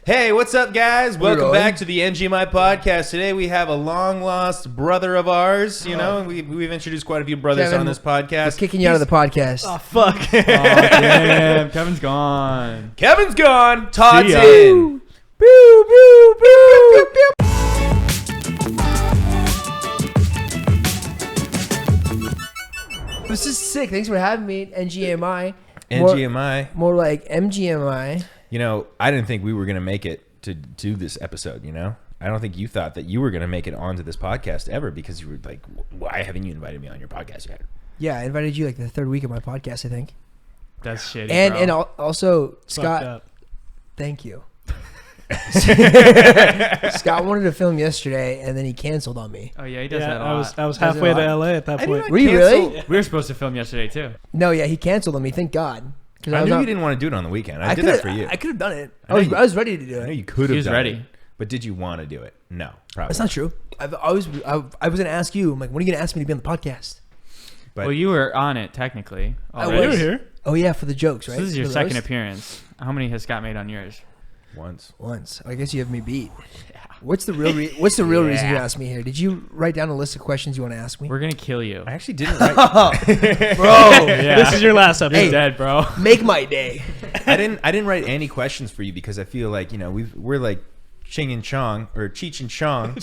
Hey, what's up, guys? Welcome rolling? back to the NGMI podcast. Today we have a long-lost brother of ours. You know, we've introduced quite a few brothers Kevin, on this We're podcast. kicking you out of the podcast. Oh, fuck. Oh, damn. Kevin's gone. Kevin's gone. Todd's See ya. in. Boo, boo, boo. This is sick. Thanks for having me, NGMI. NGMI. More like MGMI. You know, I didn't think we were going to make it to do this episode, you know? I don't think you thought that you were going to make it onto this podcast ever because you were like, why haven't you invited me on your podcast yet? Yeah, I invited you like the third week of my podcast, I think. That's shitty, And bro. and also, Fucked Scott, up. thank you. Scott wanted to film yesterday, and then he canceled on me. Oh, yeah, he does Yeah, that a I lot. was Does it halfway a to lot? LA at that I point. didn't Were you cancel- really? We were supposed to film yesterday, too. No, yeah, he canceled on me. Thank God. Because I knew you didn't want to do it on the weekend. I did that for you. I could have done it. I know you- I was ready to do I know it. you could He have was done ready. it, but did you want to do it? No, probably. That's not true. I was going to ask you. I'm like, when are you going to ask me to be on the podcast? But Well, you were on it, technically. I already. You were here. Oh yeah, for the jokes, right? So this is your For the second roast? appearance. How many has Scott made on yours? once. Once. I guess you have me beat. What's the real reason you Yeah. asked me here? Did you write down a list of questions you want to ask me? We're going to kill you. I actually didn't write. Bro, Yeah. This is your last You're episode. dead, bro. make my day. I didn't write any questions for you because I feel like, you know, we're like Ching and Chong or Cheech and Chong.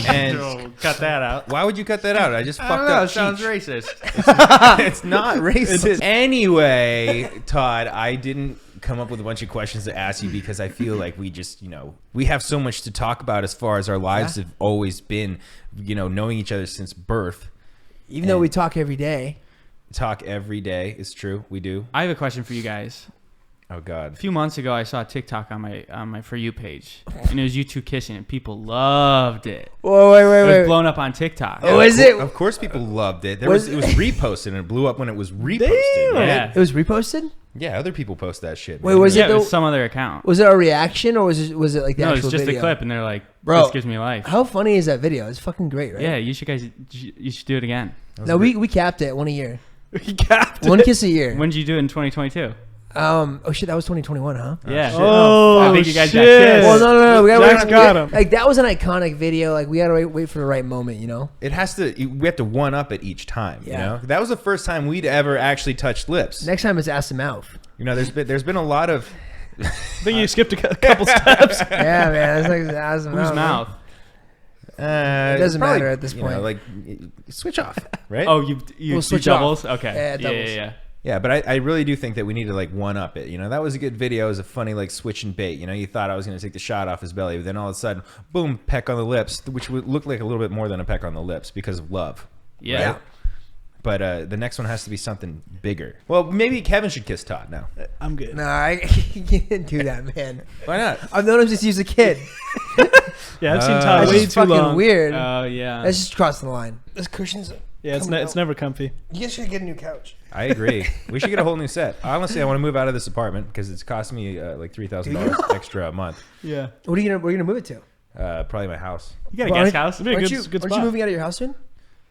And Oh, cut that out. why would you cut that out? I just I fucked don't know. up. It sounds Cheech. racist. It's not racist. Anyway, Todd, I didn't come up with a bunch of questions to ask you because I feel like we just, you know, we have so much to talk about as far as our lives have always been, you know, knowing each other since birth. Even though we talk every day. Talk every day. It's true. We do. I have a question for you guys. Oh, God. A few months ago, I saw a TikTok on my For You page, and it was you two kissing, and people loved it. Whoa, It was wait. blown up on TikTok. Oh, is it? Of course people loved it. It Was- was reposted and it blew up when it was reposted. Damn. Right? Yeah. It was reposted? Yeah, other people post that shit. Wait, man. was Yeah, it it was the- some other account. Was it a reaction or was it like the No, it's actual just video? a clip, and they're like, Bro, this gives me life. How funny is that video? It's fucking great, right? Yeah, you should do it again. That was No, a we capped it one a year. We capped One it. kiss a year. When did you do it in 2022? Oh shit, that was 2021, huh? Yeah. Oh, I think you guys got shit. kissed. Well, no. We Jack's gotta got him. Like that was an iconic video. Like we gotta wait for the right moment, you know. It has to. We have to one up it each time. You Yeah. know, that was the first time we'd ever actually touched lips. Next time it's ass to mouth. You know, there's been a lot of. I think you skipped a couple steps. Yeah, man. It's like ass to mouth. Whose mouth? It doesn't matter at this point. like switch off, right? Oh, you We'll do switch doubles? off. Okay. Yeah, doubles. Yeah. yeah, but I really do think that we need to like one up it. You know, that was a good video. It was a funny like switch and bait. You know, you thought I was going to take the shot off his belly, but then all of a sudden, boom, peck on the lips, which would look like a little bit more than a peck on the lips because of love. Yeah. Right? But the next one has to be something bigger. Well, maybe Kevin should kiss Todd now. I'm good. No, I can't do that, man. Why not? I've known him since he was a kid. Yeah, I've seen That's Todd That's way just too fucking long. weird. Oh, yeah. That's just crossing the line. This cushion's. Yeah, it's never comfy. You guys should get a new couch. I agree. We should get a whole new set. Honestly, I want to move out of this apartment because it's costing me like $3,000 extra a month. Yeah. What are you gonna move it to? Probably my house. You got a Well, guest house? It'd be a Aren't good, you, good aren't spot. you moving out of your house soon?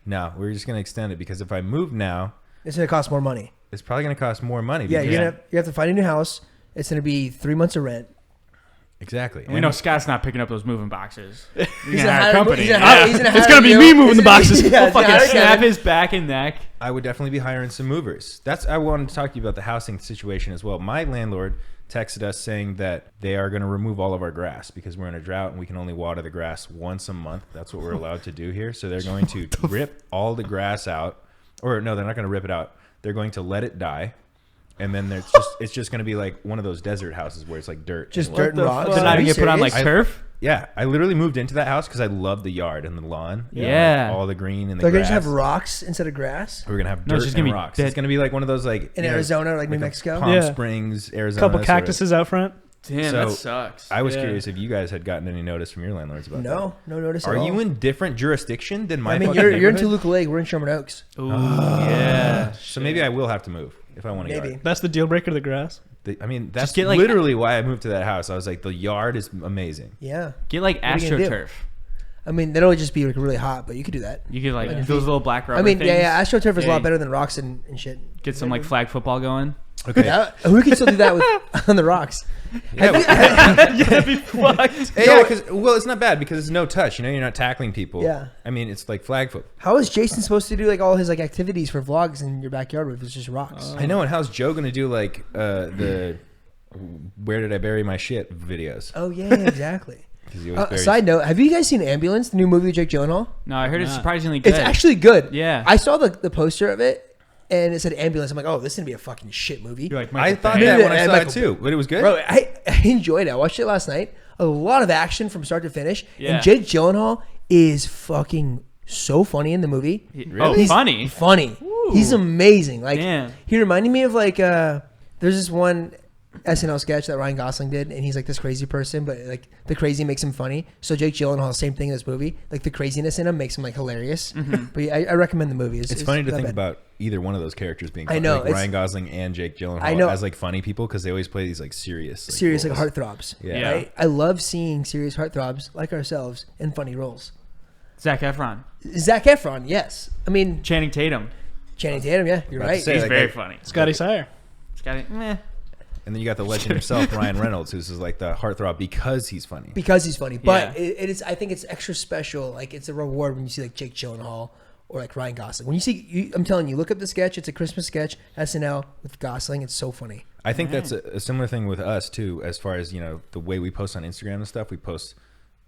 No, we're just gonna extend it because if I move now, It's gonna cost more money. it's probably gonna cost more money. Yeah, because- you have to find a new house. It's gonna be 3 months of rent. exactly. We know Scott's not picking up those moving boxes. He's He's gonna hire a company. He's gonna Yeah. hire, he's gonna It's hire gonna be you. me moving the boxes. Yeah, He'll fucking hire snap Kevin. his back and neck. I would definitely be hiring some movers. I wanted to talk to you about the housing situation as well. My landlord texted us saying that they are going to remove all of our grass because we're in a drought and we can only water the grass once a month. That's what we're allowed to do here. So they're going to rip all the grass out. Or no, they're not going to rip it out. They're going to let it die. And then it's just going to be like one of those desert houses where it's like dirt. Just and dirt and rocks. They're Are not you even get put on like serious? turf? Yeah, I literally moved into that house because I love the yard and the lawn. You know, Yeah. like all the green and the They're gonna grass. just have rocks instead of grass We're gonna have No, dirt it's just and gonna be rocks. dead. It's gonna be like one of those like in you know, Arizona or like New a Mexico. Palm Yeah. Springs, Arizona. Couple sort of- cactuses out front. Damn, So, that sucks. I was Yeah. curious if you guys had gotten any notice from your landlords about that. No notice Are at all. you in different jurisdiction than my? I mean, fucking you're in neighborhood? Toluca Lake. We're in Sherman Oaks. Ooh, yeah. So maybe I will have to move if I want to. Maybe. That's the deal breaker, the grass. I mean, that's get, like- literally why I moved to that house. I was like, the yard is amazing. Yeah. Get like are you gonna do? AstroTurf. I mean, that'll just be like really hot, but you could do that. You could like Like those little black rubber I mean, things. yeah, AstroTurf is a Yeah, lot better than rocks and shit. Get some like flag football going. Okay. Yeah, we can still do that with on the rocks. Yeah, You'd be fucked. yeah, because well, it's not bad because it's no touch. You know, you're not tackling people. Yeah. I mean, it's like flag football. How is Jason supposed to do like all his like activities for vlogs in your backyard if it's just rocks? I know. And how's Joe gonna do like the "Where did I bury my shit" videos? Oh yeah, exactly. 'Cause he always buries- Side note: have you guys seen Ambulance, the new movie with Jake Gyllenhaal? No, I heard it's Nah. surprisingly good. It's actually good. Yeah. I saw the poster of it, and it said Ambulance. I'm like, oh, this is gonna be a fucking shit movie. You're like, I Michael thought Bay. that when I Yeah, saw Michael it too, but it was good. Bro, I enjoyed it. I watched it last night. A lot of action from start to finish. Yeah. And Jake Gyllenhaal is fucking so funny in the movie. Oh, He's funny. Funny. He's amazing. Like Damn. he reminded me of like there's this one SNL sketch that Ryan Gosling did, and he's like this crazy person, but like the crazy makes him funny. So Jake Gyllenhaal, same thing in this movie. Like the craziness in him makes him like hilarious. But yeah, I recommend the movie. It's funny to not think bad. about either one of those characters being I funny, know, like it's- Ryan Gosling and Jake Gyllenhaal I know. as like funny people because they always play these like serious serious like roles. heartthrobs. Yeah. Yeah. Right? I love seeing serious heartthrobs like ourselves in funny roles. Zac Efron, Zac Efron, yes. I mean Channing Tatum. Channing Tatum, yeah, you're About to right. say, He's like, very like- funny. Scotty Sire. It's got it. Meh. And then you got the legend himself, Ryan Reynolds, who's just like the heartthrob because he's funny. Because he's funny. But Yeah. it is. I think it's extra special. Like it's a reward when you see like Jake Gyllenhaal or like Ryan Gosling. When you see, I'm telling you, look up the sketch. It's a Christmas sketch, SNL with Gosling. It's so funny. I think that's a similar thing with us too, as far as you know the way we post on Instagram and stuff. We post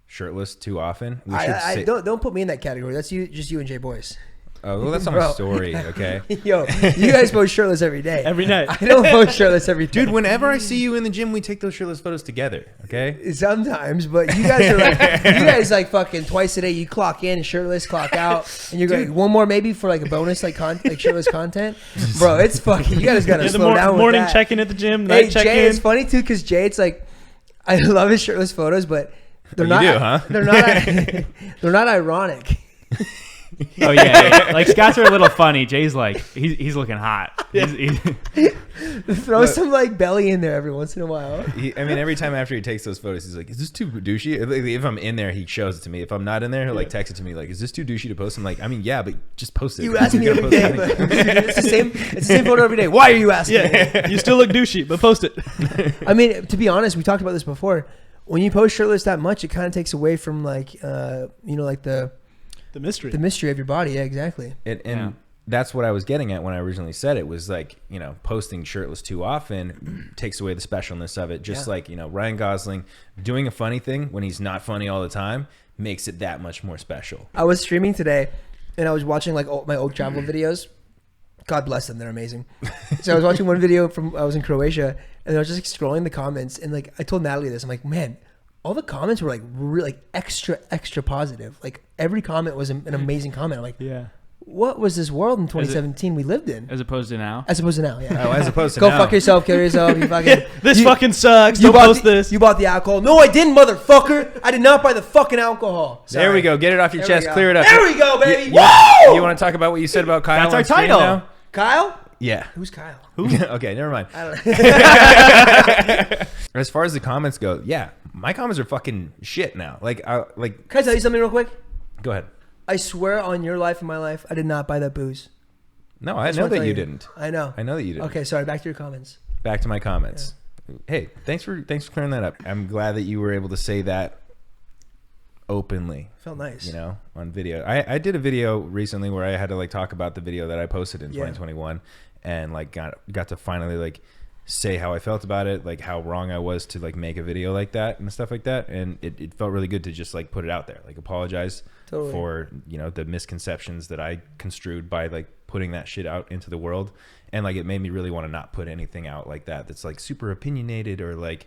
shirtless too often. We should I say, don't put me in that category. That's you and Jay Boys. oh, well, that's not Bro. my story, okay? Yo, you guys post shirtless every day. Every night. I don't post shirtless every day. Dude, whenever I see you in the gym, we take those shirtless photos together, okay? Sometimes, but you guys are like, you guys like fucking twice a day. You clock in shirtless, clock out, and you're going one more maybe for like a bonus like like shirtless content, bro. It's fucking. You guys gotta Yeah, the slow down with morning that. check-in at the gym, Hey, night check-in. Jay, it's funny too because Jay, it's like I love his shirtless photos, but they're You not. do, huh? They're not. They're not ironic. Oh yeah, like Scott's are a little funny. Jay's like he's looking hot. He's- Throw some like belly in there every once in a while. I mean, every time after he takes those photos, he's like, "Is this too douchey?" If I'm in there, he shows it to me. If I'm not in there, he'll like text it to me, like, "Is this too douchey to post?" I'm like, "I mean, yeah, but just post it." You ask me gotta every post day, it. but it's the same. It's the same photo every day. Why are you asking? me? Yeah, you still look douchey, but post it. I mean, to be honest, we talked about this before. When you post shirtless that much, it kind of takes away from like, like the The mystery of your body. Yeah, exactly. And Yeah. that's what I was getting at when I originally said it was like, you know, posting shirtless too often takes away the specialness of it. Just Yeah. like, you know, Ryan Gosling doing a funny thing when he's not funny all the time makes it that much more special. I was streaming today, and I was watching like my old travel videos. God bless them, they're amazing. So I was watching one video from I was in Croatia, and I was just like, scrolling the comments, and like I told Natalie this. I'm like, man, all the comments were like really like extra positive. Like every comment was an amazing comment. I'm like, Yeah. what was this world in 2017 we lived in? as opposed to now. As opposed to now, yeah. Oh, as opposed to Go now. fuck yourself, kill yourself. You fucking This you- fucking sucks. you Don't bought post the, this. You bought the alcohol. No, I didn't, motherfucker. I did not buy the fucking alcohol. There we Sorry. go. Get it off your There we chest. go. Clear it up. There we go, baby. You, Woo! you want to talk about what you said about Kyle? That's our on screen title. now? Kyle? Yeah. Who's Kyle? Okay, never mind. I don't know. As far as the comments go, yeah, my comments are fucking shit now. Like, Can I tell you something real quick? go ahead. I swear on your life and my life, I did not buy that booze. No, I just know wanna that tell you didn't. I know. I know that you didn't. Okay, sorry. Back to your comments. Back to my comments. Hey, thanks for clearing that up. I'm glad that you were able to say that openly, Felt nice. you know, on video. I did a video recently where I had to like talk about the video that I posted in Yeah. 2021 and like got to finally like say how I felt about it, like how wrong I was to like make a video like that and stuff like that. And it felt really good to just like put it out there, like apologize Totally. for, you know, the misconceptions that I construed by like putting that shit out into the world. And like it made me really want to not put anything out like that that's like super opinionated or like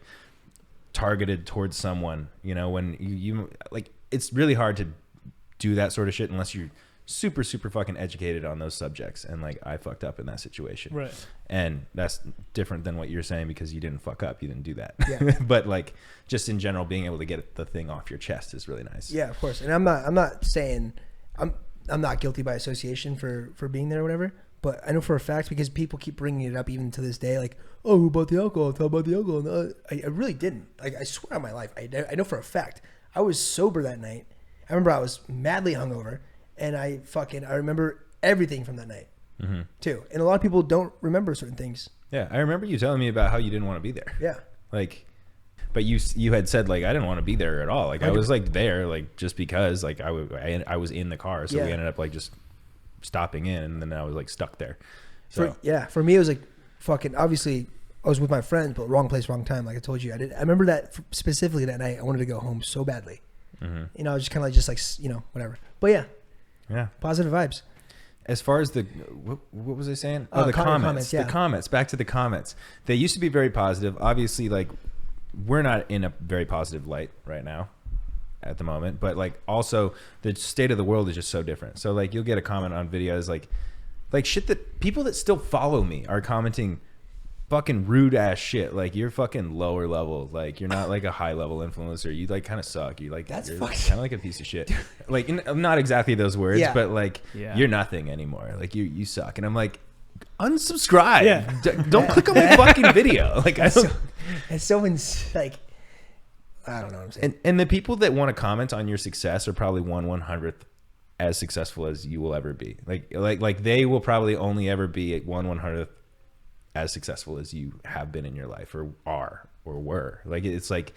targeted towards someone, you know, when you like it's really hard to do that sort of shit unless you're super fucking educated on those subjects. And like I fucked up in that situation. Right. And that's different than what you're saying because you didn't fuck up, you didn't do that. Yeah. But like just in general being able to get the thing off your chest is really nice. Yeah, of course. And I'm not saying I'm not guilty by association for being there or whatever. But I know for a fact because people keep bringing it up even to this day, like, oh, who bought the alcohol? Talk about the alcohol. No, I really didn't. Like, I swear on my life, I know for a fact. I was sober that night. I remember I was madly hungover, and I remember everything from that night too. And a lot of people don't remember certain things. Yeah, I remember you telling me about how you didn't want to be there. Yeah. Like, but you had said like I didn't want to be there at all. Like I was like there like just because like I was in the car, so we ended up like just stopping in, and then I was like stuck there. So For me it was like fucking obviously I was with my friends, but wrong place, wrong time. Like I told you, I remember that specifically that night. I wanted to go home so badly. You know, I was just kind of just like whatever. But yeah, positive vibes. As far as the what was I saying? Oh, The comments. yeah. The comments. Back to the comments. They used to be very positive. Obviously, like we're not in a very positive light right now at the moment, but like also the state of the world is just so different. So like you'll get a comment on videos like shit that people that still follow me are commenting fucking rude ass shit. Like you're fucking lower level. Like you're not like a high level influencer. You like kind of suck. You like That's you're fucking kind of like a piece of shit. Like not exactly those words, Yeah. but like Yeah. you're nothing anymore. Like you suck. And I'm like, unsubscribe. Yeah. Don't click on my fucking video. Like I don't. And someone's like, I don't know what I'm saying. And the people that want to comment on your success are probably 1/100th as successful as you will ever be. Like they will probably only ever be at 1/100th as successful as you have been in your life or are or were. Like it's like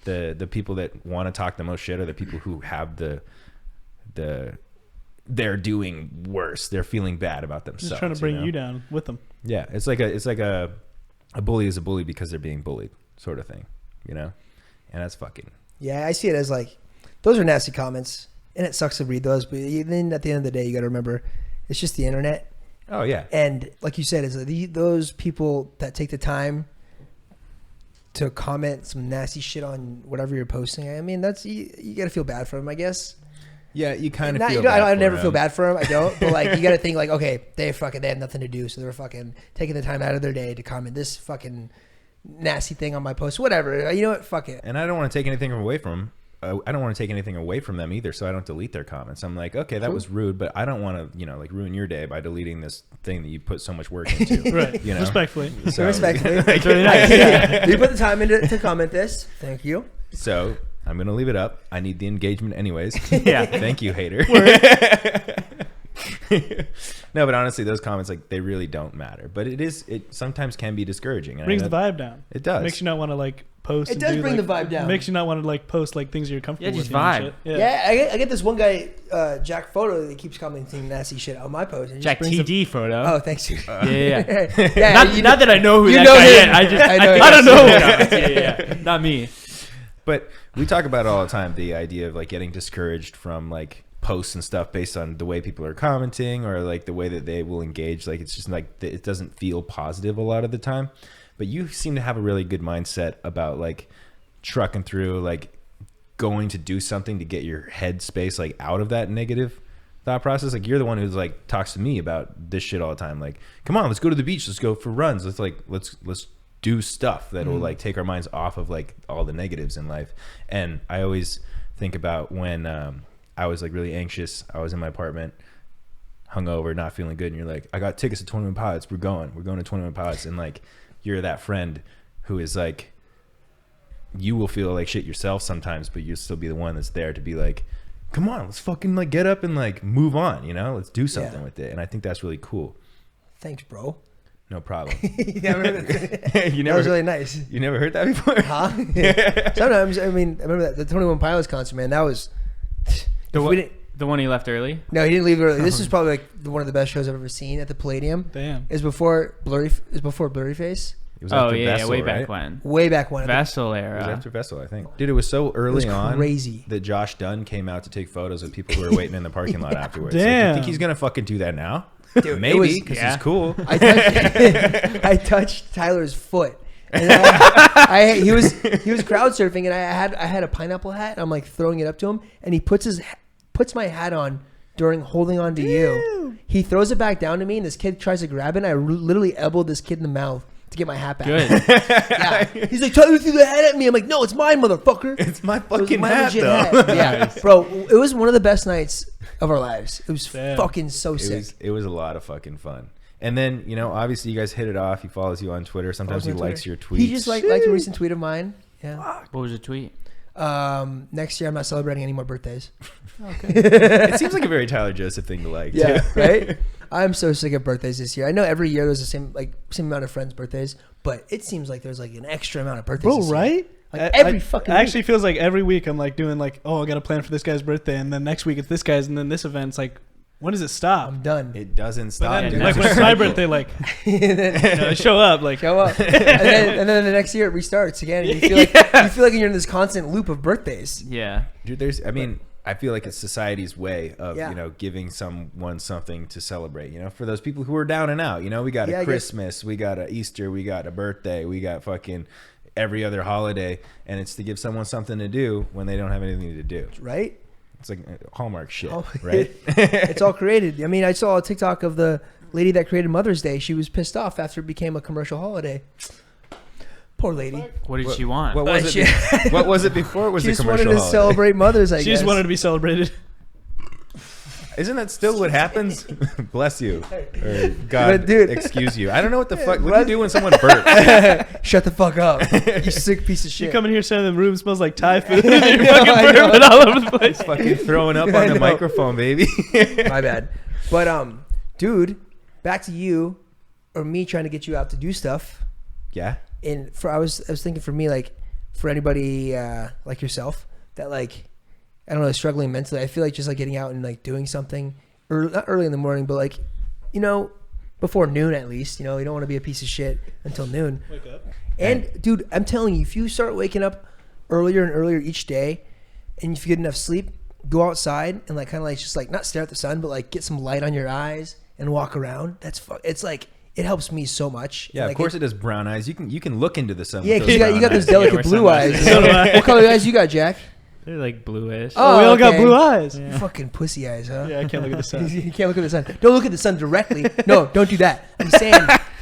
the people that want to talk the most shit are the people who have they're doing worse. They're feeling bad about themselves. Just trying to bring know? you down with them. Yeah, it's like a bully is a bully because they're being bullied, sort of thing, you know. And that's fucking. Yeah, I see it as like, those are nasty comments, and it sucks to read those. But then at the end of the day, you got to remember, it's just the internet. Oh yeah. And like you said, is those people that take the time to comment some nasty shit on whatever you're posting. I mean, that's you got to feel bad for them, I guess. Yeah, you kind of Not, feel. you know, bad I for never them. feel bad for them. I don't. But like, you got to think like, okay, they have nothing to do, so they're fucking taking the time out of their day to comment this fucking nasty thing on my post, whatever. You know what? Fuck it. And I don't want to take anything away from them. I don't want to take anything away from them either, so I don't delete their comments. I'm like, okay, that was rude, but I don't want to, like ruin your day by deleting this thing that you put so much work into. Right. You know? Respectfully. So, Respectfully. That's really nice. Yeah. You put the time into to comment this. Thank you. So I'm gonna leave it up. I need the engagement anyways. Yeah. Thank you, hater. No, but honestly, those comments they really don't matter. But it sometimes can be discouraging. Brings the vibe down. It does. Makes you not want to like post. It and does do, bring like, the vibe down. Makes you not want to like post like things you're comfortable Yeah, with. just you know, and vibe. shit. Yeah, I get this one guy, Jack Photo, that keeps commenting nasty shit on my post. It just Jack brings TD photo. Oh, thanks. yeah, yeah. Yeah, Not that I know who you that know guy him. is. I just I know I him. don't know. Yeah. Not me. But we talk about it all the time, the idea of like getting discouraged from like posts and stuff based on the way people are commenting or like the way that they will engage. Like it's just like it doesn't feel positive a lot of the time. But you seem to have a really good mindset about like trucking through, like going to do something to get your head space like out of that negative thought process. Like you're the one who's like talks to me about this shit all the time. Like, come on, let's go to the beach. Let's go for runs. Let's do stuff that will like take our minds off of like all the negatives in life. And I always think about when I was like really anxious. I was in my apartment, hungover, not feeling good, and you're like, I got tickets to 21 Pilots. We're going to 21 Pilots. And like you're that friend who is like, you will feel like shit yourself sometimes, but you'll still be the one that's there to be like, come on, let's fucking like get up and like move on, let's do something with it. And I think that's really cool. Thanks, bro. No problem. That You never was really nice. You never heard that before? Huh? Sometimes, I mean, I remember that the 21 Pilots concert, man. That was. The one he left early. No, he didn't leave early. This is probably like one of the best shows I've ever seen at the Palladium. Damn. Is before Blurryface. It was Oh after yeah, Vessel, way right? back when. Way back when. Vessel It was era. after Vessel, I think. Dude, it was so early was on crazy. that Josh Dunn came out to take photos of people who were waiting in the parking lot afterwards. Like, you Damn. think he's going to fucking do that now? Dude, it Maybe, was- because Yeah. he's cool. I touched Tyler's foot. And he was crowd surfing, and I had a pineapple hat. And I'm like throwing it up to him, and he puts my hat on during holding on to you. He throws it back down to me, and this kid tries to grab it. And I literally elbowed this kid in the mouth to get my hat back. Good. Yeah. He's like, Tyler threw the hat at me. I'm like, no, it's mine, motherfucker. It's my It was fucking my hat, legit though. hat. Yeah, bro, it was one of the best nights of our lives. It was Damn. fucking so sick. It was a lot of fucking fun. And then, obviously you guys hit it off. He follows you on Twitter. Sometimes he Follows me on likes Twitter. your tweets. He just liked a recent tweet of mine. Yeah. What was the tweet? Next year I'm not celebrating any more birthdays. It seems like a very Tyler Joseph thing to like. Yeah, too. right. I'm so sick of birthdays this year. I know every year there's the same amount of friends' birthdays, but it seems like there's like an extra amount of birthdays. Bro, this year. right? Like every fucking It actually week. feels like every week I'm like doing like, oh, I got to plan for this guy's birthday, and then next week it's this guy's, and then this event's like, when does it stop? I'm done. It doesn't But stop. then, dude. like It's when a it's my cycle. birthday, like And then show up, like show up, and then the next year it restarts again. And you feel like you're in this constant loop of birthdays. Yeah. Dude, I feel like it's society's way of, Yeah. Giving someone something to celebrate, for those people who are down and out, we got Yeah, I a guess- Christmas, we got a Easter, we got a birthday, we got fucking every other holiday. And it's to give someone something to do when they don't have anything to do. Right? It's like Hallmark shit, Oh, right? It's all created. I mean, I saw a TikTok of the lady that created Mother's Day. She was pissed off after it became a commercial holiday. Poor lady. What did she want? What was She- it? What was it before? It was She a just wanted commercial to holiday? celebrate Mothers, I she guess. just wanted to be celebrated. Isn't that still what happens? Bless you, or God, But, dude- excuse you. I don't know what the fuck. What do What? you do when someone burps? Shut the fuck up, you sick piece of She shit. come in here saying the room smells like Thai food. I You're know, fucking I know. burping all over the place. Fucking throwing up I on the know. microphone, baby. My bad. But dude, back to you or me trying to get you out to do stuff. Yeah. And I was thinking for me, like for anybody like yourself that like I don't know, struggling mentally, I feel like just like getting out and like doing something, or not early in the morning, but like before noon at least. You don't want to be a piece of shit until noon. Wake up. And dude, I'm telling you, if you start waking up earlier and earlier each day, and if you get enough sleep, go outside and like kind of like just like not stare at the sun, but like get some light on your eyes and walk around. It's like it helps me so much. Yeah, And, of like, course it does. Brown eyes. You can look into the sun. Yeah, with because those you got brown those eyes. delicate wear blue eyes. sunglasses. So do I. What color eyes you got, Jack? They're like bluish. Oh, we all got okay. blue eyes. Yeah. Fucking pussy eyes, huh? Yeah, I can't look at the sun. You can't look at the sun. Don't look at the sun directly. No, don't do that. I'm saying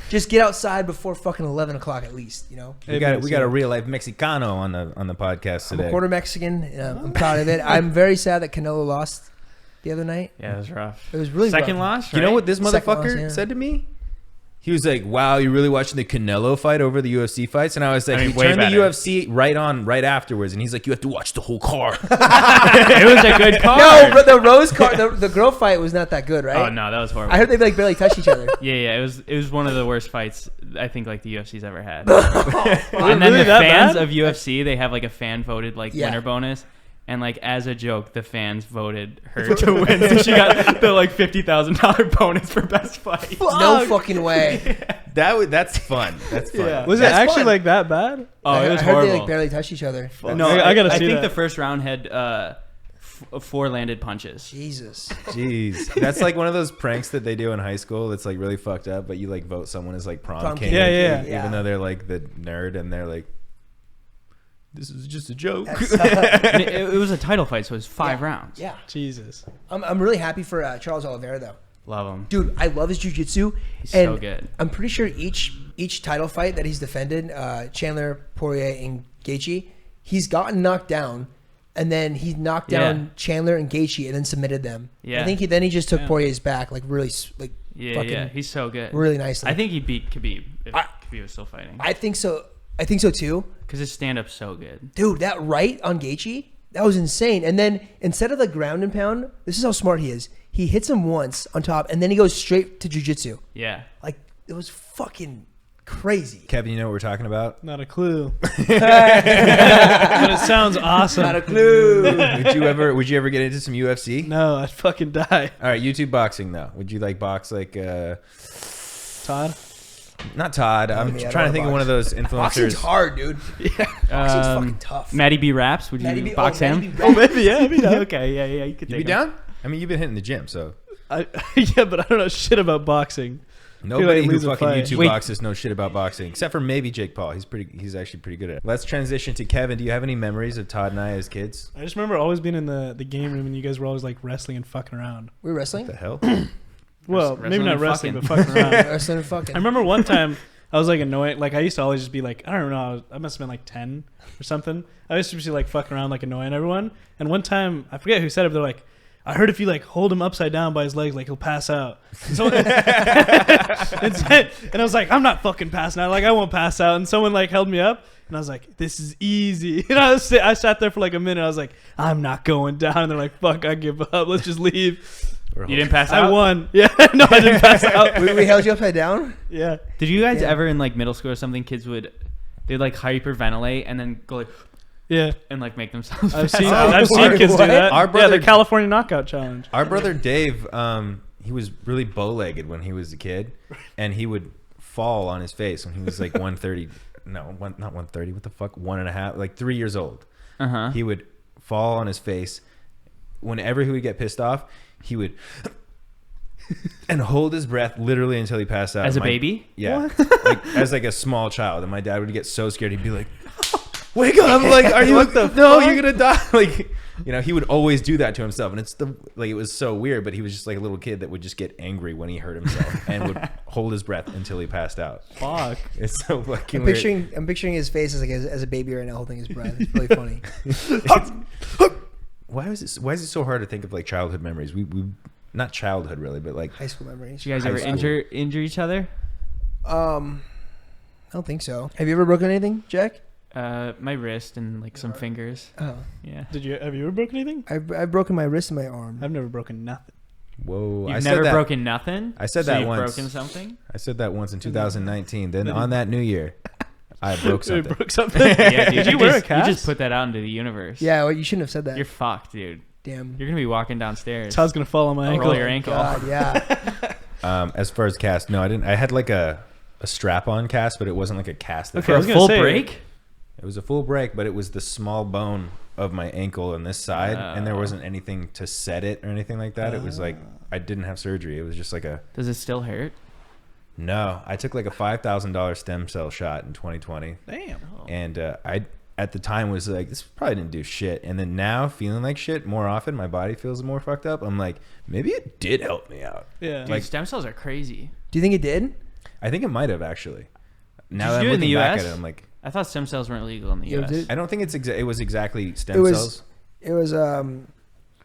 just get outside before fucking 11 o'clock at least. We got a real life Mexicano on the podcast I'm today. a quarter Mexican. And I'm proud of it. I'm very sad that Canelo lost the other night. Yeah, it was rough. It was really Second rough. loss. You know right? what this Second motherfucker loss, yeah. said to me? He was like, "Wow, you're really watching the Canelo fight over the UFC fights?" And I was like, I mean, "He way turned better. the UFC right afterwards." And he's like, "You have to watch the whole card." It was a good card. No, but the Rose card, the girl fight was not that good, right? Oh no, that was horrible. I heard they like barely touched each other. Yeah, it was one of the worst fights I think like the UFC's ever had. Really And then the that fans bad? of UFC, they have like a fan voted like Yeah. winner bonus, and like as a joke, the fans voted her to win, so she got the like $50,000 bonus for best fight. No fucking way. That's fun. That's fun. Yeah. Was it That's actually fun. like that bad? Oh, it was I heard horrible. they like barely touched each other. No, I gotta I see think that. the first round had 4 landed punches. Jesus. Jeez, that's like one of those pranks that they do in high school. That's like really fucked up. But you like vote someone as like prom Prom king, king. Yeah. even though they're like the nerd and they're like, "This is just a joke." And it was a title fight, so it was 5 rounds. Yeah. Jesus. I'm really happy for Charles Oliveira though. Love him. Dude, I love his jiu-jitsu. He's and so good. I'm pretty sure each title fight that he's defended, Chandler, Poirier, and Gaethje, he's gotten knocked down, and then he knocked down Yeah. Chandler and Gaethje, and then submitted them. Yeah. I think he just took Yeah. Poirier's back, like really, like Yeah, fucking yeah, he's so good. really nicely. I think he'd beat Khabib if I- Khabib was still fighting. I think so. I think so too, Because his stand-up's so good. dude. That right on Gaethje, that was insane. And then instead of the ground and pound, this is how smart he is. He hits him once on top, and then he goes straight to jiu-jitsu. Yeah. Like it was fucking crazy. Kevin, you know what we're talking about? Not a clue. But it sounds awesome. Not a clue. Would you ever get into some UFC? No, I'd fucking die. All right, YouTube boxing though. Would you like box like Todd? not Todd? I'm I don't trying to wanna think of one of those Boxing's influencers. hard, dude. Boxing's fucking tough. Matty B. Raps, would you Matty B- box oh, him? Matty B. Oh, maybe, yeah. Maybe not. Okay, yeah, you could You take be him. down? I mean, you've been hitting the gym, so Yeah, but I don't know shit about boxing. nobody like who lose a fucking fight. YouTube Wait. boxes knows shit about boxing, except for maybe Jake Paul. He's actually pretty good at it. Let's transition to Kevin. Do you have any memories of Todd and I as kids? I just remember always being in the game room and you guys were always like wrestling and fucking around. We're wrestling. What the hell? Well, Wrestling maybe not and wrestling, but fucking. fucking around. Wrestling and fucking. I remember one time I was like annoying. Like I used to always just be like, I don't know, I must have been like 10 or something. I used to be like fucking around, like annoying everyone. And one time, I forget who said it, but they're like, I heard if you like hold him upside down by his legs, like he'll pass out. And, and I was like, I'm not fucking passing out. Like I won't pass out. And someone like held me up, and I was like, this is easy. And I sat there for like a minute. I was like, I'm not going down. And they're like, fuck, I give up. Let's just leave. Or You didn't pass I out? won. Yeah, no, I didn't pass out. We held you upside down. Yeah, Did you guys Yeah. ever in like middle school or something, they'd like hyperventilate and then go like yeah. and like make themselves I've pass seen out? I've seen kids do What? that. Our Yeah, brother- the California Knockout Challenge. Our brother Dave, he was really bow-legged when he was a kid, and he would fall on his face when he was like 130. No, not 130. What the fuck? 1.5, like 3 years old. Uh-huh. He would fall on his face. Whenever he would get pissed off, he would and hold his breath literally until he passed out. As a baby? Yeah, like as like a small child, and my dad would get so scared he'd be like, "Wake up!" I'm like, "Are you? No, you're gonna die!" Like, you know, he would always do that to himself, and it was so weird. But he was just like a little kid that would just get angry when he hurt himself and would hold his breath until he passed out. Fuck. It's so fucking I'm weird. picturing his face as a baby right now, holding his breath. It's really funny. Why is it so hard to think of like childhood memories? We not childhood really, but like High school memories. Did you guys High ever school. injure each other? I don't think so. Have you ever broken anything, Jack? My wrist and like some fingers. Oh, Yeah. Have you ever broken anything? I've broken my wrist and my arm. I've never broken nothing. whoa. I You've said never that. broken nothing? I said So that you've once. broken something? I said that once in 2019. Then on that new year, I broke You something. broke something. Yeah, dude. Did you wear a You cast? just put that out into the universe. Yeah, well, you shouldn't have said that. You're fucked, dude. Damn. You're gonna be walking downstairs. Child's gonna fall on my Oh, ankle. roll your ankle. God, yeah. As far as cast, no, I didn't. I had like a strap-on cast, but it wasn't like a cast. that- Okay, I For was a gonna full say- break? It was a full break, but it was the small bone of my ankle on this side, and there Oh. wasn't anything to set it or anything like that. It was like I didn't have surgery. It was just like a Does it still hurt? no. I took like a $5,000 stem cell shot in 2020, Damn. and I at the time was like, this probably didn't do shit. And then now feeling like shit more often, my body feels more fucked up. I'm like, maybe it did help me out. Yeah. Dude, Like- stem cells are crazy. Do you think it did? I think it might have actually. Now you that I'm do it in the looking back US? at it, I'm like, I thought stem cells weren't legal in the Yeah, US. did- I don't think it was exactly stem It was- cells. It was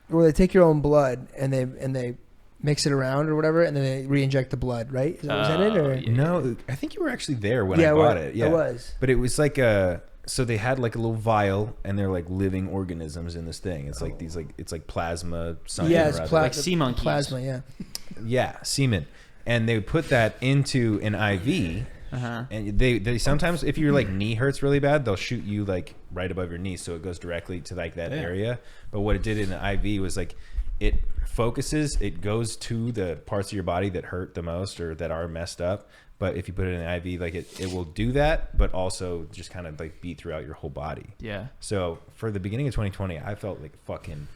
where they take your own blood and they mix it around or whatever, and then they re-inject the blood. Right? Was that it? Or? yeah. No, I think you were actually there when Yeah, I bought well, it. Yeah, I was. But it was like so they had like a little vial, and they're like living organisms in this thing. It's like these it's like plasma. Something Yeah, or it's other. Like sea monkeys. Plasma. Yeah. Yeah, semen, and they would put that into an IV. Uh-huh. And they sometimes, if your like knee hurts really bad, they'll shoot you like right above your knee, so it goes directly to like that Damn. area. But what it did in an IV was like it focuses, it goes to the parts of your body that hurt the most or that are messed up. But if you put it in an IV, like it will do that, but also just kind of like beat throughout your whole body. Yeah. So for the beginning of 2020, I felt like fucking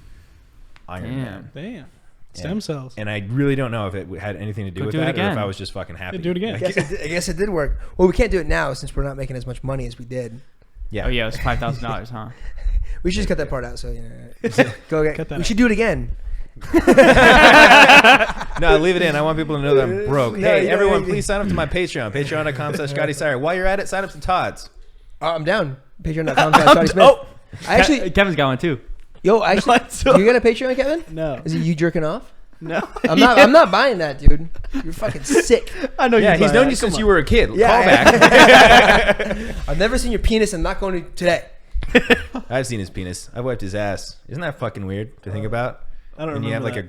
Iron Damn. Man. Damn. Stem cells. And I really don't know if it had anything to do Go with do it that or if again. I was just fucking happy. Yeah, do it again. Like, I guess it did work. Well, we can't do it now since we're not making as much money as we did. yeah. Oh yeah, it was $5,000, huh? We should just cut that part out. So go again. Cut that We out. should do it again. No, leave it in. I want people to know that I'm broke. No, Hey, you everyone, don't- please sign up to my Patreon. Patreon.com/ScottySire. While you're at it, sign up to Todd's. I'm down. Patreon.com/Scotty Smith. I actually, Kevin's got one too. actually, do you got a Patreon, Kevin? No. Is it you jerking off? No. I'm not buying that, dude. You're fucking sick. I know Yeah, you. he's known you since you were a kid. Yeah, Call back. I've never seen your penis and not going to today. I've seen his penis. I've wiped his ass. Isn't that fucking weird to think about? I don't When you have like remember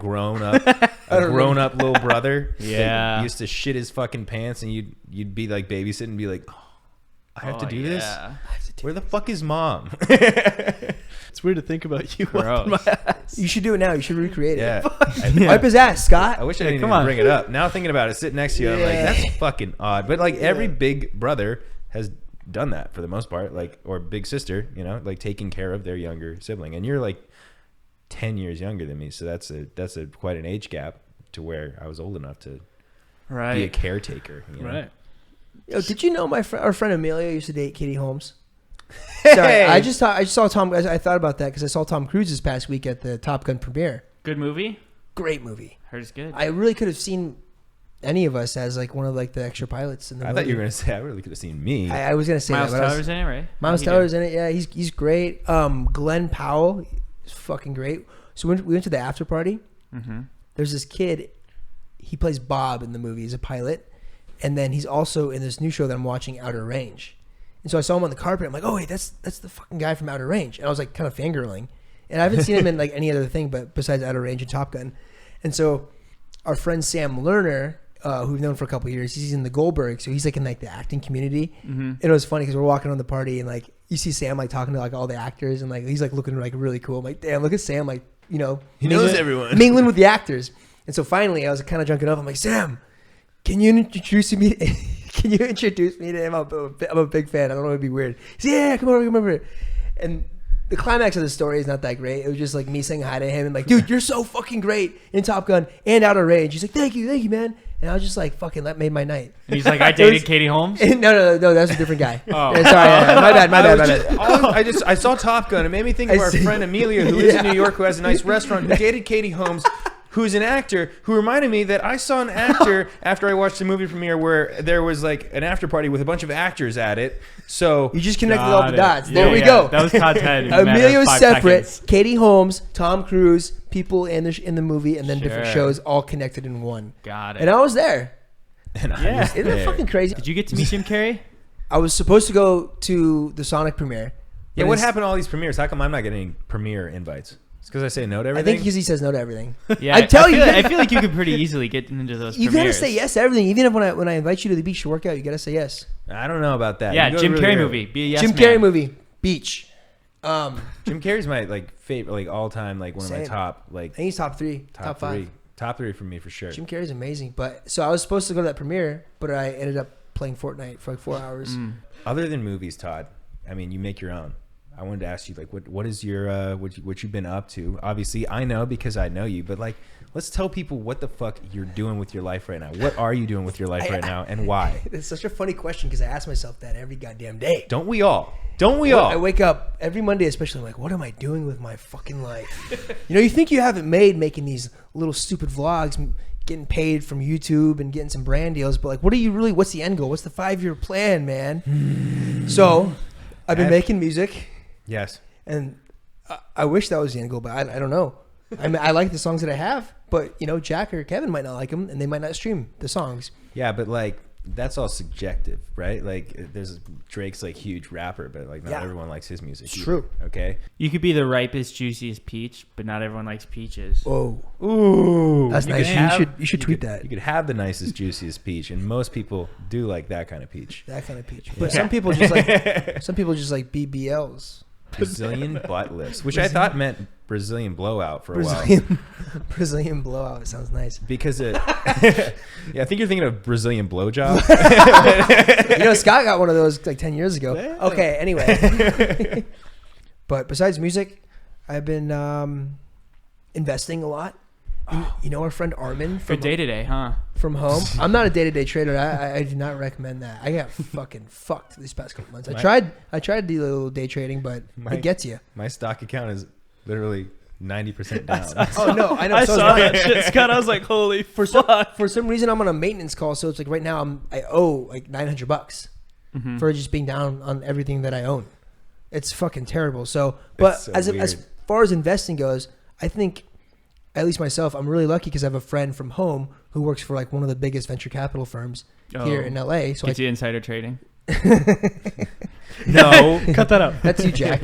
a grown up little brother Yeah. that used to shit his fucking pants, and you'd be like babysitting and be like, oh, I have to Oh, do this. yeah. Where the fuck is mom? It's weird to think about you wiping my Gross. ass. You should do it now. You should recreate it. Yeah. Wipe his ass, Scott. I wish I didn't come even on. bring it up. Now thinking about it, sitting next to you, I'm like, Yeah. that's fucking odd. But like every big brother has done that for the most part, like, or big sister, you know, like taking care of their younger sibling. And you're like 10 years younger than me, so that's a quite an age gap to where I was old enough to be a Right. caretaker. You know? Right. Yo, did you know our friend Amelia used to date Katie Holmes? Sorry, I just saw Tom. I thought about that because I saw Tom Cruise this past week at the Top Gun premiere. Good movie? Great movie. Heard it's good. I really could have seen any of us as like one of like the extra pilots in the I movie. thought you were gonna say I really could have seen me. I was gonna say Miles that. But I was- Teller's in it, right? Miles He did. Teller's in it. Yeah, he's great. Glenn Powell is fucking great. So we went to the after party. Mm-hmm. There's this kid. He plays Bob in the movie. He's a pilot, and then he's also in this new show that I'm watching, Outer Range. And so I saw him on the carpet. I'm like, oh wait, that's the fucking guy from Outer Range. And I was like, kind of fangirling. And I haven't seen him in like any other thing, but besides Outer Range and Top Gun. And so our friend Sam Lerner, who we've known for a couple of years, he's in the Goldberg, so he's like in like the acting community. And it was funny because we're walking on the party and like you see Sam like talking to like all the actors and like he's like looking like really cool. I'm like, damn, look at Sam, like, you know, He knows everyone. mingling with the actors. And so finally I was kind of drunk enough. I'm like, Sam, can you introduce me? Can you introduce me to him? I'm a big fan. I don't know, it'd be weird. He's yeah, come over. And the climax of the story is not that great. It was just like me saying hi to him and like, dude, you're so fucking great in Top Gun and Out of Range. He's like, thank you, man. And I was just like, fucking, that made my night. And he's like, I dated Katie Holmes. No, that's a different guy. Oh. Yeah, sorry, yeah, my bad. I saw Top Gun. It made me think of our friend Amelia, who lives in New York, who has a nice restaurant, who dated Katie Holmes, who's an actor, who reminded me that I saw an actor after I watched the movie premiere where there was like an after party with a bunch of actors at it. So You just connected all the Got it. dots. Yeah, There we yeah. go. That was Todd's head. in a matter of Amelia was 5 separate. seconds. Katie Holmes, Tom Cruise, people in the movie, and then different Sure. shows all connected in one. Got it. And I was there. and I Yeah. was Isn't that there. fucking crazy? Did you get to meet Jim Carrey? I was supposed to go to the Sonic premiere. Yeah, but what it's- happened to all these premieres? How come I'm not getting any premiere invites? It's because I say no to I everything. think because he says no to everything. Yeah, I'm telling you, I feel like you could pretty easily get into those. You gotta premieres. say yes to everything. Even if when I invite you to the beach to work out, you gotta say yes. I don't know about that. Yeah, You go Jim really Carrey early. movie. Be a yes Jim man. Carrey movie, beach. Jim Carrey's my like favorite, like all time, like one of my Same. top, like I think he's top three, top three, five. top three for me for sure. Jim Carrey's amazing. But so I was supposed to go to that premiere, but I ended up playing Fortnite for like 4 hours. Other than movies, Todd, I mean, you make your own. I wanted to ask you, like, what is your what you've been up to? Obviously, I know because I know you, but like, let's tell people what the fuck you're doing with your life right now. What are you doing with your life right now, and why? It's such a funny question because I ask myself that every goddamn day. Don't we all? Don't we I all? wake up every Monday, especially like, what am I doing with my fucking life? You know, you think you have it made making these little stupid vlogs, getting paid from YouTube and getting some brand deals, but like, what are you really? What's the end goal? What's the 5-year plan, man? So, I've been making music. Yes. And I wish that was the end goal, but I don't know. I mean, I like the songs that I have, but you know, Jack or Kevin might not like them, and they might not stream the songs. Yeah, but like that's all subjective, right? Like there's Drake's like huge rapper, but like not Yeah. everyone likes his music. It's either, true. Okay. You could be the ripest, juiciest peach, but not everyone likes peaches. Whoa, Ooh, that's you nice. could have- You should tweet could- that. You could have the nicest, juiciest peach, and most people do like that kind of peach. That kind of peach. But some people just like BBLs. Brazilian butt lips, which I thought meant Brazilian blowout for a while. Brazilian blowout. It sounds nice. Because it, yeah, I think you're thinking of Brazilian blowjob. You know, Scott got one of those like 10 years ago. Yeah. Okay, anyway. But besides music, I've been investing a lot. You know our friend Armin Good day today, huh? from home. I'm not a day-to-day trader. I do not recommend that. I got fucking fucked these past couple months. I tried to do a little day trading, but it gets you. My stock account is literally 90% down. Oh no, I know. I so is saw mine. that shit, Scott. I was like, holy fuck. For some reason, I'm on a maintenance call, so it's like right now I owe like $900 for just being down on everything that I own. It's fucking terrible. So, but It's so as weird. far as investing goes, I think at least myself, I'm really lucky because I have a friend from home who works for like one of the biggest venture capital firms here in LA. So Gets you insider trading. No. Cut that out. that's you, Jack.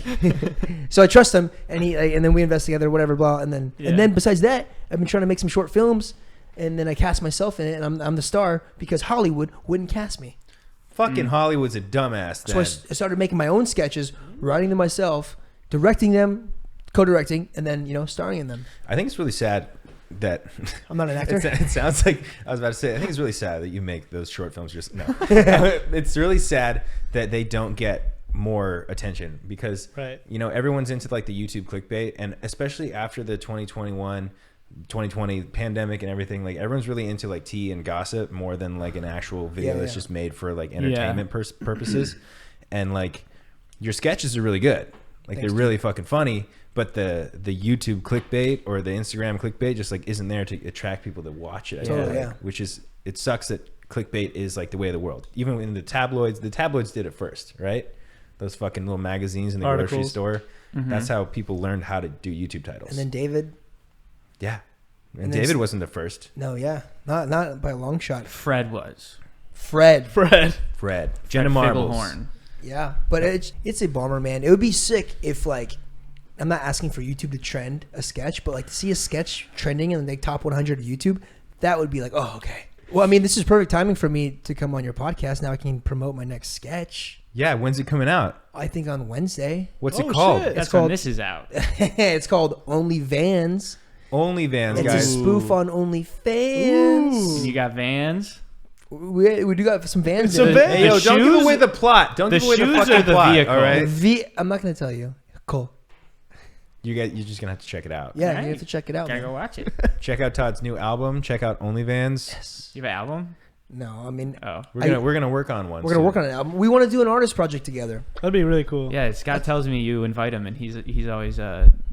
So I trust him, and and then we invest together, whatever, blah, and then besides that, I've been trying to make some short films, and then I cast myself in it, and I'm the star because Hollywood wouldn't cast me. Fucking Hollywood's a dumbass. So Then. I started making my own sketches, writing them myself, directing them, co-directing, and then starring in them. I think it's really sad that I'm not an actor. it sounds like I was about to say. I think it's really sad that you make those short films. Just no. It's really sad that they don't get more attention because Right. everyone's into like the YouTube clickbait, and especially after the 2020 pandemic and everything, like everyone's really into like tea and gossip more than like an actual video that's just made for like entertainment purposes. And like your sketches are really good, like Thanks, they're really fucking funny, but the YouTube clickbait or the Instagram clickbait just like isn't there to attract people to watch it. I feel Totally, like, yeah. which is, it sucks that clickbait is like the way of the world. Even in the tabloids did it first, right? Those fucking little magazines in the grocery Articles. store. That's how people learned how to do YouTube titles. And then David. Yeah. And And then David wasn't the first. No, yeah, not by a long shot. Fred was. Fred. Fred. Fred. Jenna Fred Marbles. Figglehorn. Yeah, but it's a bummer, man. It would be sick if like I'm not asking for YouTube to trend a sketch, but like to see a sketch trending in the top 100 of YouTube, that would be like, oh, okay. Well, I mean, this is perfect timing for me to come on your podcast. Now I can promote my next sketch. Yeah, when's it coming out? I think on Wednesday. What's Oh, it called? shit. That's called- when this is out. It's called Only Vans. OnlyFans, It's guys. a spoof on OnlyFans. You got Vans. We do got some Vans. Some there. Vans. Hey, yo, The don't give shoes- away the plot. Don't the give away the shoes fucking or the plot. vehicle? All right, I'm not gonna tell you. Cool. you're just gonna have to check it out. Yeah, Alright. you have to check it out. Gotta man. go watch it. Check out Todd's new album. Check out OnlyFans. Yes. You have an album? No, I mean, Oh. We're gonna work on one. we're gonna soon. work on an album. We want to do an artist project together. That'd be really cool. Yeah, Scott tells me you invite him, and he's always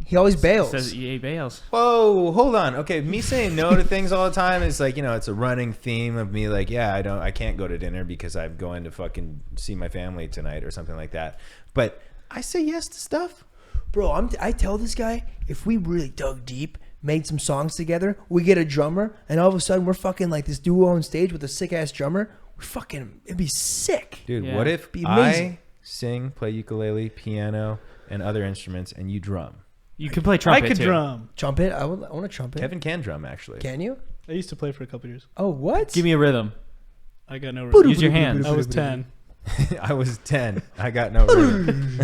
He always bails. says he bails. Whoa, hold on. Okay, me saying no to things all the time is like, it's a running theme of me like, yeah, I can't go to dinner because I'm going to fucking see my family tonight or something like that. But I say yes to stuff. Bro, I tell this guy, if we really dug deep, made some songs together, we get a drummer, and all of a sudden we're fucking like this duo on stage with a sick ass drummer. We fucking, it'd be sick. Dude, Yeah. what if Be amazing. I sing, play ukulele, piano, and other instruments, and you drum? You can play trumpet I could too. drum. Trumpet? I want a trumpet. Kevin can drum, actually. Can you? I used to play for a couple years. Oh, what? Give me a rhythm. I got no. Use your hands. I was 10. I was 10. I got no rhythm.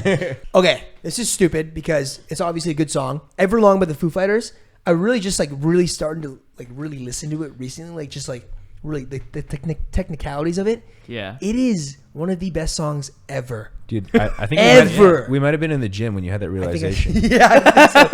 Okay, this is stupid because it's obviously a good song. Everlong by the Foo Fighters. I really just like really starting to like really listen to it recently, like just like really the technicalities of it. Yeah. It is one of the best songs ever. Dude, I think Ever. we might have been in the gym when you had that I think realization. yeah, I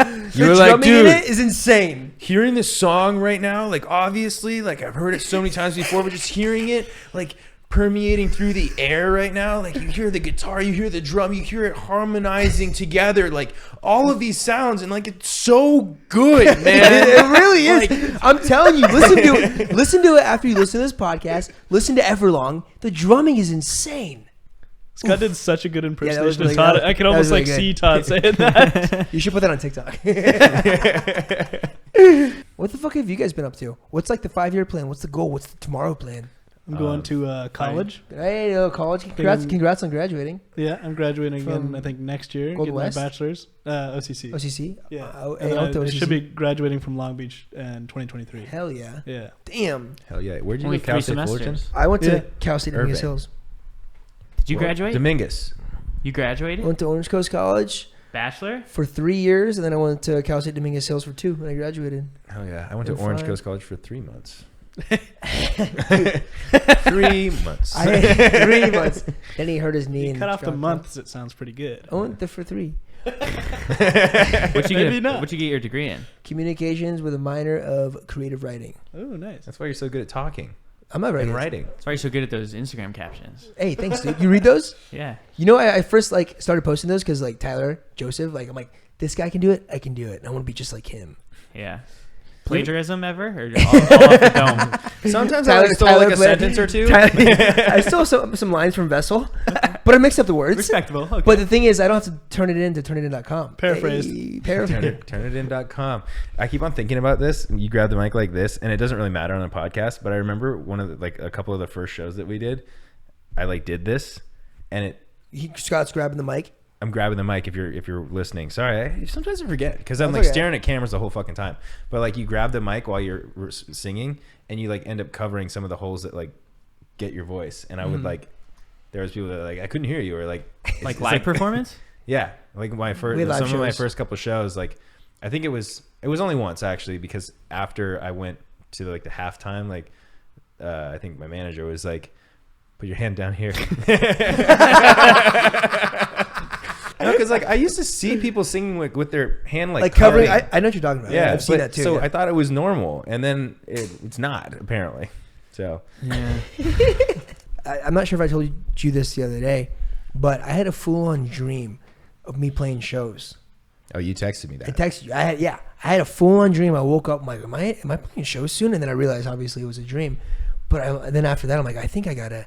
think so. You The were like, drumming in dude. it is insane. Hearing this song right now, like obviously, like I've heard it so many times before, but just hearing it like permeating through the air right now, like you hear the guitar, you hear the drum, you hear it harmonizing together, like all of these sounds, and like it's so good, man. It really is. I'm telling you, listen to it after you listen to this podcast. Listen to Everlong. The drumming is insane. Scott did such a good was impersonation really of Todd. good. I could That was almost really like good. see Todd saying that. You should put that on TikTok. What the fuck have you guys been up to? What's like the 5-year plan? What's the goal? What's the tomorrow plan? I'm going to college. Hey, college. Congrats on graduating. Yeah, I'm graduating again. From I think next year. Golden Getting West? my bachelor's. OCC. OCC. Yeah. Hey, And I went to I OCC. should be graduating from Long Beach in 2023. Hell yeah. Yeah. Damn. Hell yeah! Where'd you Only go? Cal 3 State Fullerton? semesters. I went Yeah. to Cal State Dominguez Irving. Hills. Did you graduate? Dominguez. You I graduated? went to Orange Coast College Bachelor? for 3 years, and then I went to Cal State Dominguez Hills for 2 when I graduated. Hell yeah! I went to You're Orange fine. Coast College for 3 months. 3 months. I had 3 months. Then he hurt his knee. You and cut off the dropped out. months. It sounds pretty good. I went there for 3. What'd you Maybe get? not. What'd you get your degree in? Communications with a minor of creative writing. Oh, nice. That's why you're so good at talking I'm not and writing. writing. That's why you're so good at those Instagram captions. Hey, thanks, dude. You read those? Yeah. You know, I first like started posting those because like Tyler Joseph, like I'm like, this guy can do it, I can do it. And I want to be just like him. Yeah. Plagiarism ever? Or all off the dome? Sometimes Tyler- I like stole Tyler like a Blake- sentence or two. I stole some lines from Vessel, but I mixed up the words. Respectable. Okay. But the thing is, I don't have to turn it into turnitin.com. Paraphrased. Hey, paraphrase. Turnitin.com. I keep on thinking about this. You grab the mic like this, and it doesn't really matter on a podcast. But I remember one of the, like a couple of the first shows that we did. I like did this, and Scott's grabbing the mic. I'm grabbing the mic if you're listening. Sorry, sometimes I forget because I'm That's like okay. staring at cameras the whole fucking time. But like you grab the mic while you're singing, and you like end up covering some of the holes that like get your voice. And I would like, there was people that like I couldn't hear you or like Like it's live performance? Yeah, like my first We had live some of my shows. first couple shows. Like I think it was only once actually because after I went to like the halftime, like I think my manager was like, "Put your hand down here." No, because like I used to see people singing with their hand like Covering. covering. I know what you're talking about. Yeah, I've seen but- that too. So yeah. I thought it was normal, and then it's not apparently. So Yeah. I'm not sure if I told you this the other day, but I had a full-on dream of me playing shows. oh, you texted me I that. texted you. I had a full-on dream. I woke up. I'm like, am I playing shows soon? And then I realized obviously it was a dream. But then after that, I'm like, I think I gotta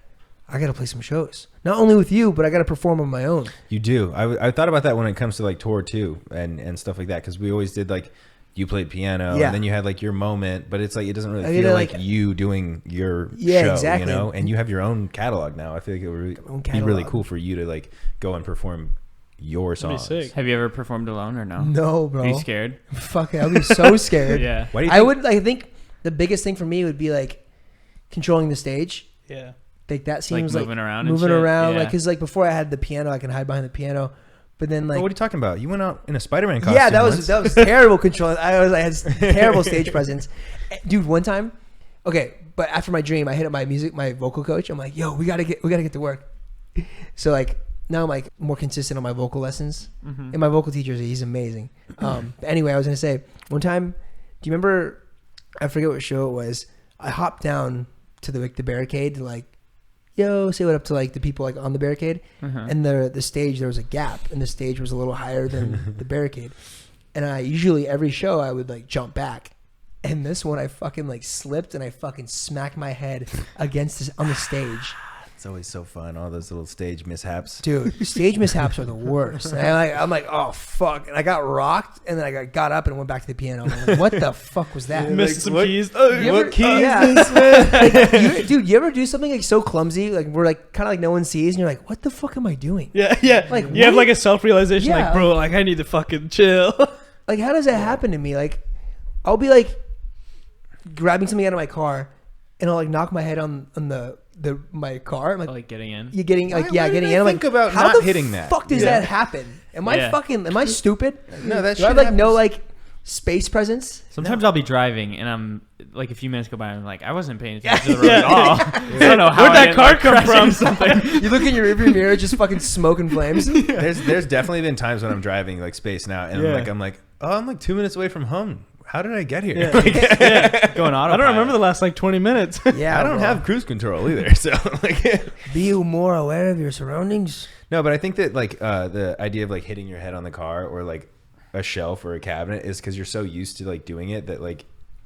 play some shows. Not only with you, but I gotta perform on my own. You do. I thought about that when it comes to like tour too and stuff like that because we always did like you played piano Yeah. and then you had like your moment, but it's like it doesn't really I mean, feel like- like you doing your Yeah, show, exactly. you know. And you have your own catalog now. I feel like it would Own be really catalog. cool for you to like go and perform your That'd be songs. sick. Have you ever performed alone or no? No, bro. Are you scared? Fuck, I'd be so scared. Yeah. Why do you I think, would. I think the biggest thing for me would be like controlling the stage. Yeah. Like that Like seems like moving around. moving and shit? around. Yeah. Like, cause like before I had the piano, I can hide behind the piano. But then Bro, like, what are you talking about? You went out in a Spider-Man costume. yeah, once. that was terrible control. I had terrible stage presence, dude. One time, okay, but after my dream, I hit up my vocal coach. I'm like, yo, we gotta get to work. So like now I'm like more consistent on my vocal lessons. Mhm. And my vocal teacher, he's amazing. But anyway, I was gonna say one time, do you remember? I forget what show it was. I hopped down to the barricade to like, yo, say what up to like the people like on the barricade. Uh-huh. And the stage, there was a gap, and the stage was a little higher than the barricade. And I usually every show I would like jump back, and this one I fucking like slipped and I fucking smacked my head against this on the stage. It's always so fun. All those little stage mishaps. Dude, stage mishaps are the worst. And I'm like, oh fuck, and I got rocked, and then I got up and went back to the piano. I'm like, what the fuck was that? Missed some what- keys. You ever- Like, dude, you ever do something like so clumsy, like where like kind of like no one sees, and you're like, what the fuck am I doing? Yeah, yeah. Like, you have what? like a self-realization, Yeah. like, bro, like I need to fucking chill. Like, how does that happen to me? Like, I'll be like grabbing something out of my car, and I'll like knock my head on my car. I'm like, Like getting in. you're getting like, Why- yeah, why did getting I in. I'm think like, about how not the hitting that? fuck does Yeah. that happen? Am I Yeah. am I stupid? No, that Do I shit like no happens. like space presence? Sometimes I'll be driving and I'm like a few minutes go by and I'm like, I wasn't paying attention to the road Yeah. at all. I don't know how Where'd I that didn't, car like, come crash from? into something. You look in your rearview mirror, just fucking smoke and flames. There's definitely been times when I'm driving like spaced out, and Yeah. I'm like, oh, I'm like 2 minutes away from home. How did I get here? Yeah. Like, Yeah. Going I don't remember the last like 20 minutes. Yeah, I don't bro. have cruise control either. So like, Be more aware of your surroundings. no, but I think that like the idea of like hitting your head on the car or like a shelf or a cabinet is because you're so used to like doing it that like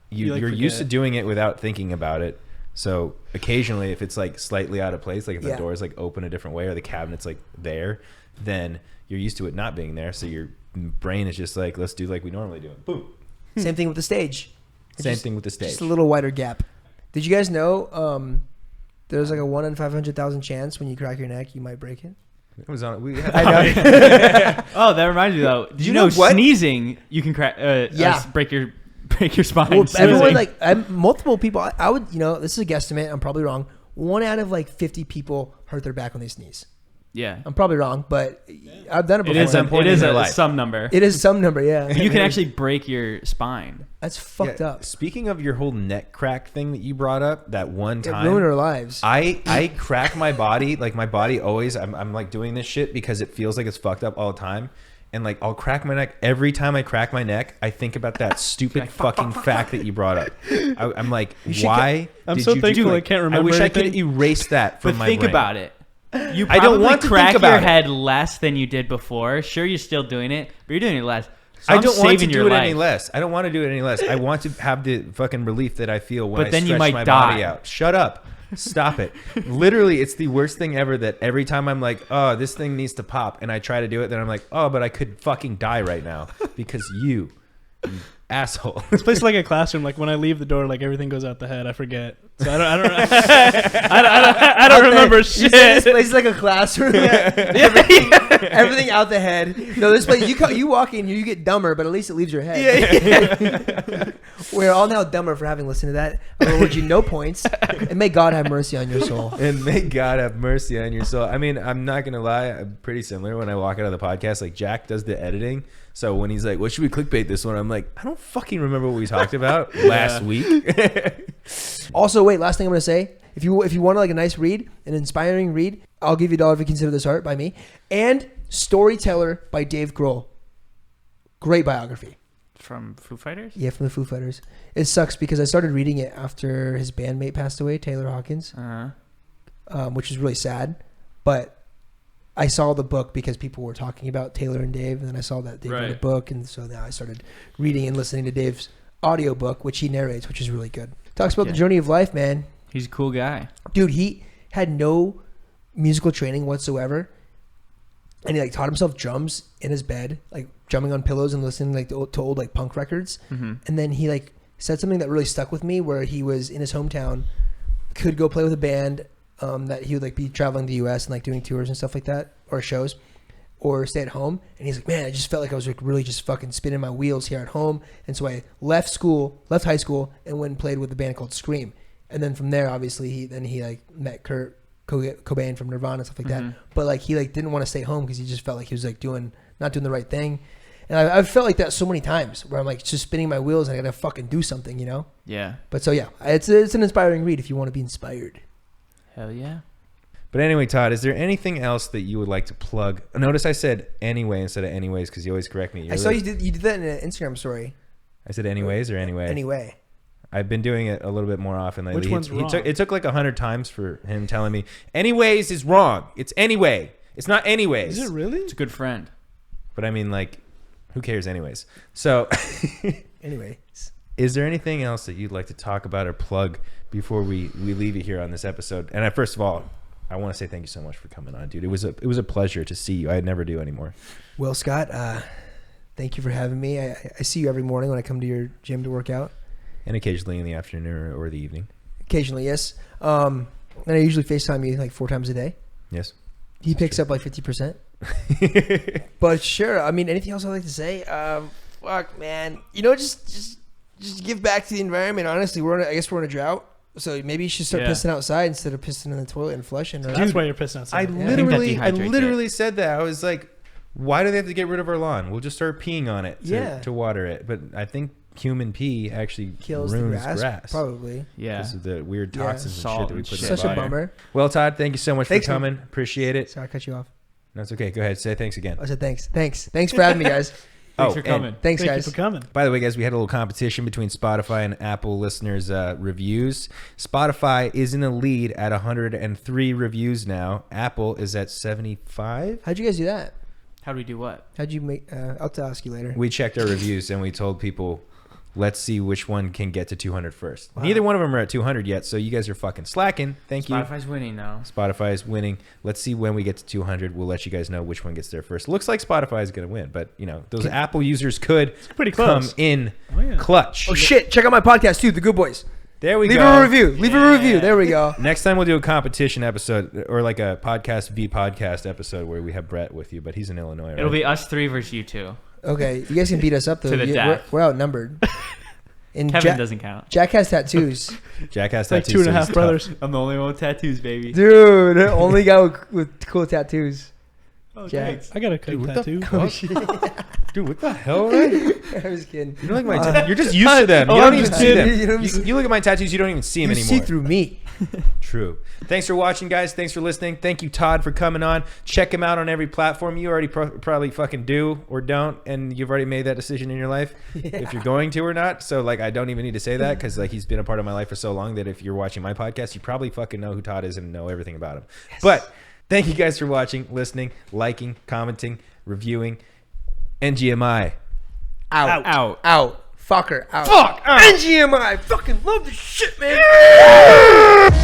You, like, you're used to forget. doing it without thinking about it. So occasionally, if it's like slightly out of place, like if the Yeah. door is like open a different way or the cabinet's like there, then you're used to it not being there. So your brain is just like, let's do like we normally do. Boom. Same thing with the stage. It's Same just- thing with the stage. Just a little wider gap. Did you guys know there's like a 1 in 500,000 chance when you crack your neck you might break it? It was on. We I know. Oh, that reminds me though. Did you know know what? sneezing you can crack? Yeah. Break your spine. Well, everyone Sneezing. like multiple people. I would, this is a guesstimate. I'm probably wrong. 1 out of like 50 people hurt their back when they sneeze. Yeah. I'm probably wrong, but I've done it It before. is. some point It in is their a life. some number. It is some number, yeah. You can actually break your spine. That's fucked Yeah, up. Speaking of your whole neck crack thing that you brought up, that one It time, ruined our lives. I crack my body, like my body always, I'm like doing this shit because it feels like it's fucked up all the time. And like I'll crack my neck. Every time I crack my neck, I think about that stupid fucking fact that you brought up. I'm like, why I'm did so you thankful do I it? can't I remember wish I could anything. erase that from But my think brain. about it. You I probably don't want to crack think about your it. head less than you did before. Sure, you're still doing it, but you're doing it less. So I I'm don't want to saving do your it life. any less. I don't want to do it any less. I want to have the fucking relief that I feel when But I then you stretch might my die. body out. Shut up. Stop it. Literally, it's the worst thing ever that every time I'm like, oh, this thing needs to pop, and I try to do it, then I'm like, oh, but I could fucking die right now because you asshole. This place is like a classroom. Like when I leave the door, like everything goes out the head. I forget. So I don't remember You shit. said this place is like a classroom. Everything out the head. No, this place you walk in, you get dumber, but at least it leaves your head. We're all now dumber for having listened to that. I award you no points, and may God have mercy on your soul. And may God have mercy on your soul. I mean, I'm not gonna lie, I'm pretty similar when I walk out of the podcast. Like Jack does the editing, so when he's like, "What should we clickbait this one?" I'm like, I don't fucking remember what we talked about last week. Also, wait, last thing I'm gonna say. If you want like a nice read, an inspiring read, I'll give you $1 if you consider this art by me. And Storyteller by Dave Grohl. Great biography. From Foo Fighters? Yeah, from the Foo Fighters. It sucks because I started reading it after his bandmate passed away, Taylor Hawkins, which is really sad. But I saw the book because people were talking about Taylor and Dave, and then I saw that Dave wrote a Right. book, and so now I started reading and listening to Dave's audiobook, which he narrates, which is really good. Talks about the Yeah. journey of life, man. He's a cool guy. Dude, he had no musical training whatsoever, and he like taught himself drums in his bed, like drumming on pillows and listening like to old like punk records. Mm-hmm. And then he like said something that really stuck with me, where he was in his hometown, could go play with a band, that he would like be traveling the U.S. and like doing tours and stuff like that, or shows, or stay at home. And he's like, man, I just felt like I was like really just fucking spinning my wheels here at home. And so I left high school, and went and played with a band called Scream. And then from there, obviously, he like met Kurt Cobain from Nirvana and stuff like that. But like he like didn't want to stay home because he just felt like he was like not doing the right thing. And I've felt like that so many times where I'm like just spinning my wheels and I gotta fucking do something, you know? Yeah. But so yeah, it's an inspiring read if you want to be inspired. Hell yeah. But anyway, Todd, is there anything else that you would like to plug? Notice I said anyway instead of anyways because you always correct me. I saw you did that in an Instagram story. I said anyways or anyway? Anyway. I've been doing it a little bit more often lately. Which one's wrong? It took like 100 times for him telling me, anyways is wrong. It's anyway. It's not anyways. Is it really? It's a good friend. But I mean, like, who cares anyways? So, Anyway. is there anything else that you'd like to talk about or plug before we leave you here on this episode? And first of all, I want to say thank you so much for coming on, dude. It was a pleasure to see you. I'd never do anymore. Well, Scott, thank you for having me. I see you every morning when I come to your gym to work out. And occasionally in the afternoon or the evening. Occasionally, yes. And I usually FaceTime you like 4 times a day. Yes. He picks up like 50%. But sure, I mean, anything else I'd like to say? Fuck, man. You know, just give back to the environment. Honestly, I guess we're in a drought. So maybe you should start Yeah. pissing outside instead of pissing in the toilet and flushing. Or That's why you're pissing outside. I Yeah. dehydrates literally said that. I was like, why do they have to get rid of our lawn? We'll just start peeing on it to water it. But I think human pee actually kills the ruins grass, probably. Yeah. because of the weird Yeah. toxins and Salt shit that we and put in shit. the Such a body. bummer. Well, Todd, thank you so much Thanks, for man. coming. Appreciate it. Sorry, I cut you off. That's okay. Go ahead. Say thanks again. I said thanks. Thanks for having me, guys. Thanks for and coming. Thanks, Thank guys. you for coming. By the way, guys, we had a little competition between Spotify and Apple listeners' reviews. Spotify is in the lead at 103 reviews now. Apple is at 75. How'd you guys do that? How do we do what? How'd you make? I'll have to ask you later. We checked our reviews and we told people, let's see which one can get to 200 first. Wow. Neither one of them are at 200 yet, so you guys are fucking slacking. Thank you. Spotify's winning though. Spotify is winning. Let's see when we get to 200. We'll let you guys know which one gets there first. Looks like Spotify is going to win, but you know those Apple users could Pretty come close. in Oh, yeah. clutch. Oh shit! Check out my podcast too, The Good Boys. There we Leave go. a review. Leave a review. There we go. Next time we'll do a competition episode or like a podcast v podcast episode where we have Brett with you, but he's in Illinois. Right? It'll be us 3 versus you 2. Okay, you guys can beat us up though. To the death. We're outnumbered. And Kevin doesn't count. Jack has tattoos. Jack has Like tattoos, 2.5 so he's brothers. I'm the only one with tattoos, baby. Dude, only guy with cool tattoos. Oh, Jack. thanks. I got a Dude, what tattoo. the fuck? Dude, what the hell, man? I was kidding. You don't like my tattoos. You're just used to them. You Oh, don't I'm even just see them. kidding. You don't even You look at my tattoos, you don't even see them You see anymore. through me. True. Thanks for watching, guys. Thanks for listening. Thank you, Todd, for coming on. Check him out on every platform. You already probably fucking do or don't, and you've already made that decision in your life if you're going to or not. So, like, I don't even need to say that because, like, he's been a part of my life for so long that if you're watching my podcast, you probably fucking know who Todd is and know everything about him. Yes. But thank you guys for watching, listening, liking, commenting, reviewing. NGMI. Out. Fucker. Out. Fuck! Out. NGMI. Fucking love this shit, man.